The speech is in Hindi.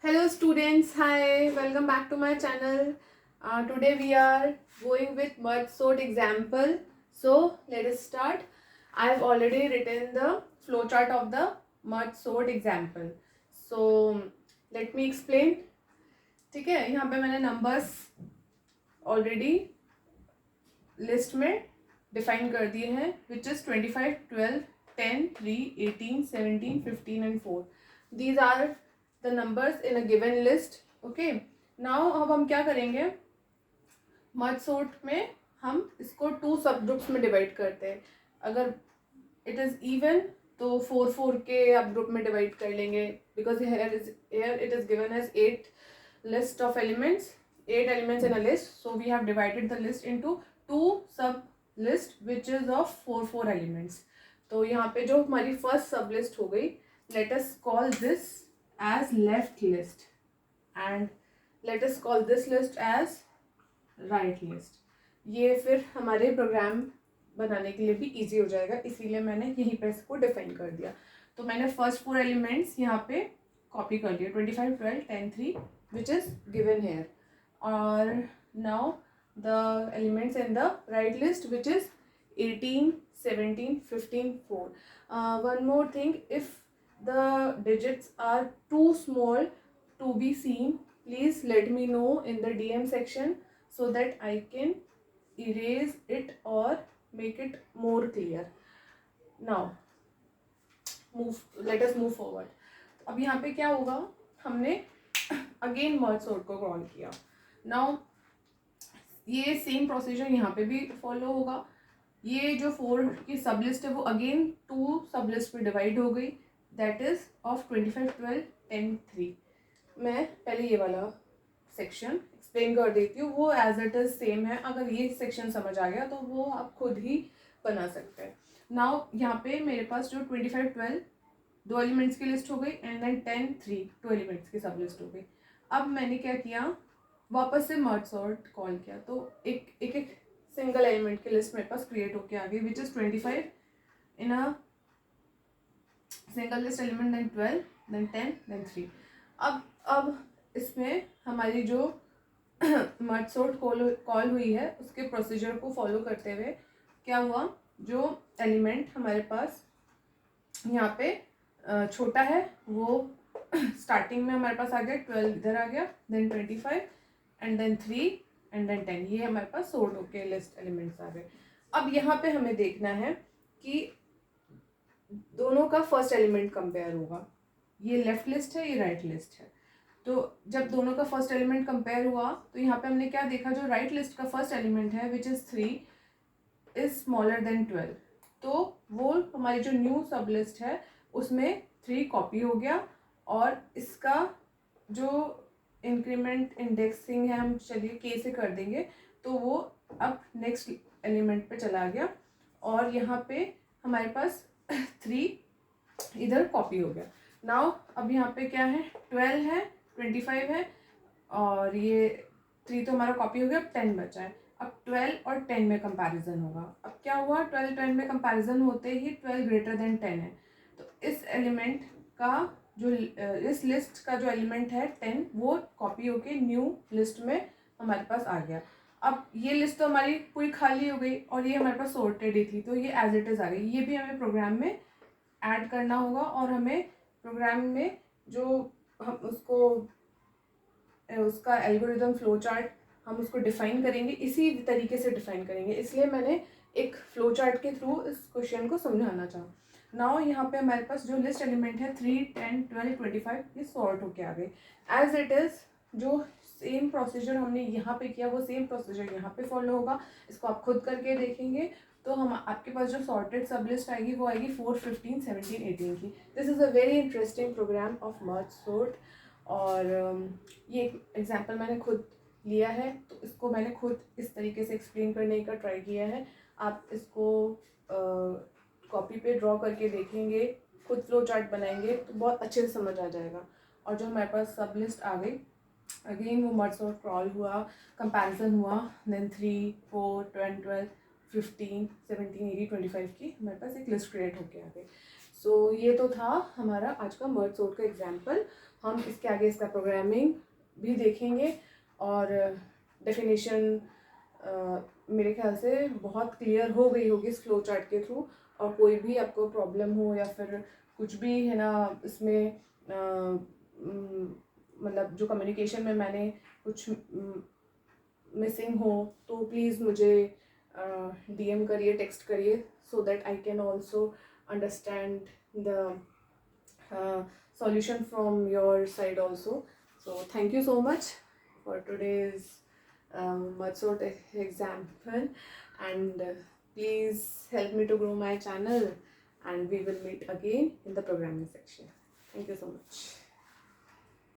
Hello students, hi, welcome back to my channel. Today we are going with mud sort example. So let us start. I have already written the flowchart of the mud sort example. So let me explain. ठीक है, यहाँ पे मैंने numbers already list में define कर दिए हैं, which is 25, 12, 10, 3, 18, 17, 15 and 4. These are the numbers in a given list. Okay. Now अब हम क्या करेंगे, मर्ज सॉर्ट में हम इसको 2 सब ग्रुप्स में डिवाइड करते हैं. अगर इट इज़ इवन तो 4 के आप ग्रुप में डिवाइड कर लेंगे, because here it is given as 8 list of elements, 8 elements in a list. So we have divided the list into 2 sub list which is of 4 elements. तो यहाँ पे जो हमारी फर्स्ट सब लिस्ट हो गई, let us call this as left list and let us call this list as right list. ये फिर हमारे प्रोग्राम बनाने के लिए भी इजी हो जाएगा, इसीलिए मैंने यहीं पे इसको डिफाइन कर दिया. तो मैंने फर्स्ट 4 एलिमेंट्स यहाँ पे कॉपी कर लिया, 25, 12, 10, 3 which is given here. और now the elements in the right list which is 18, 17, 15, 4. One more thing, if the digits are too small to be seen, please let me know in the DM section so that I can erase it or make it more clear. Now let us move forward. अब यहाँ पे क्या होगा, हमने अगेन मर्ज सॉर्ट को कॉल किया. नाउ ये सेम प्रोसीजर यहाँ पे भी फॉलो होगा. ये जो 4 की सब लिस्ट है वो अगेन 2 सब लिस्ट पे डिवाइड हो गई, दैट इज ऑफ 25, 12, 10, 3. मैं पहले ये वाला सेक्शन एक्सप्लेन कर देती हूँ, वो एज इट इज सेम है. अगर ये सेक्शन समझ आ गया तो वो आप खुद ही बना सकते हैं. नाउ यहाँ पे मेरे पास जो 25, 12 2 एलिमेंट्स की लिस्ट हो गई एंड देन 10, 3 2 एलिमेंट्स की सब लिस्ट हो गई. अब मैंने क्या किया, वापस से मर्ज सॉर्ट कॉल किया, तो एक सिंगल एलिमेंट की लिस्ट मेरे पास क्रिएट होके आ गई, which is 25 in a single list element, then 12, then 10, then 3. अब इसमें हमारी जो मर्ज सॉर्ट कॉल हुई है उसके प्रोसीजर को फॉलो करते हुए क्या हुआ, जो एलिमेंट हमारे पास यहाँ पे छोटा है वो स्टार्टिंग में हमारे पास आ गया 12, इधर आ गया, then 25 and then 3 and then 10. ये हमारे पास सॉर्ट होके लिस्ट एलिमेंट्स आ गए. अब यहाँ पे हमें देखना है कि दोनों का फर्स्ट एलिमेंट कंपेयर होगा. ये लेफ्ट लिस्ट है, ये राइट लिस्ट है. तो जब दोनों का फर्स्ट एलिमेंट कंपेयर हुआ तो यहाँ पे हमने क्या देखा, जो राइट लिस्ट का फर्स्ट एलिमेंट है which is 3 is smaller than 12. तो वो हमारी जो न्यू सब लिस्ट है उसमें 3 कॉपी हो गया, और इसका जो इंक्रीमेंट इंडेक्सिंग है हम चलिए के से कर देंगे, तो वो अब नेक्स्ट एलिमेंट पे चला गया, और यहाँ पे हमारे पास 3 इधर कॉपी हो गया. नाउ अब यहाँ पे क्या है, 12 है, 25 है, और ये 3 तो हमारा कॉपी हो गया, अब 10 बचा है. अब 12 और 10 में कंपैरिजन होगा. अब क्या हुआ, 12, 10 में कंपैरिजन होते ही 12 ग्रेटर देन 10 है, तो इस एलिमेंट का जो इस लिस्ट का जो एलिमेंट है 10 वो कॉपी होके न्यू लिस्ट में हमारे पास आ गया. अब ये लिस्ट तो हमारी पूरी खाली हो गई और ये हमारे पास सॉर्टेड ही थी, तो ये एज इट इज़ आ गई. ये भी हमें प्रोग्राम में ऐड करना होगा, और हमें प्रोग्राम में जो हम उसका एल्गोरिदम फ्लो चार्ट हम उसको डिफाइन करेंगे, इसी तरीके से डिफाइन करेंगे. इसलिए मैंने एक फ्लो चार्ट के थ्रू इस क्वेश्चन को समझाना चाहा. नाउ यहाँ पे हमारे पास जो लिस्ट एलिमेंट है 3, 10, 12, 25 ये सॉर्ट होके आ गए. एज इट इज़ जो सेम प्रोसीजर हमने यहाँ पे किया वो सेम प्रोसीजर यहाँ पे फॉलो होगा. इसको आप खुद करके देखेंगे तो हम आपके पास जो सॉर्टेड सब लिस्ट आएगी वो आएगी 4, 15, 17, 18 की. This is a very interesting program of merge sort. और ये एग्जाम्पल मैंने खुद लिया है, तो इसको मैंने खुद इस तरीके से एक्सप्लेन करने का ट्राई किया है. आप इसको कॉपी पे ड्रॉ करके देखेंगे, खुद फ्लो चार्ट बनाएंगे तो बहुत अच्छे से समझ आ जाएगा. और जो हमारे पास सब लिस्ट आ गई, अगेन वो मर्ज सॉर्ट क्रॉल हुआ, कंपैरिजन हुआ, देन 3, 4, 10, 12, 15, 17, 18, 25 की हमारे पास एक लिस्ट क्रिएट होके आ गई. सो ये तो था हमारा आज का मर्ज सॉर्ट का एग्जाम्पल. हम इसके आगे इसका प्रोग्रामिंग भी देखेंगे और डेफिनेशन मेरे ख्याल से बहुत क्लियर हो गई होगी इस फ्लो चार्ट के थ्रू। और कोई भी आपको प्रॉब्लम हो या फिर कुछ भी है ना इसमें मतलब जो कम्युनिकेशन में मैंने कुछ मिसिंग हो तो प्लीज़ मुझे DM करिए, टेक्स्ट करिए, so that I can also understand the solution from your side also. So thank you so much for today's Matsot example, and please help me to grow my channel, and we will meet again in the programming section. Thank you so much.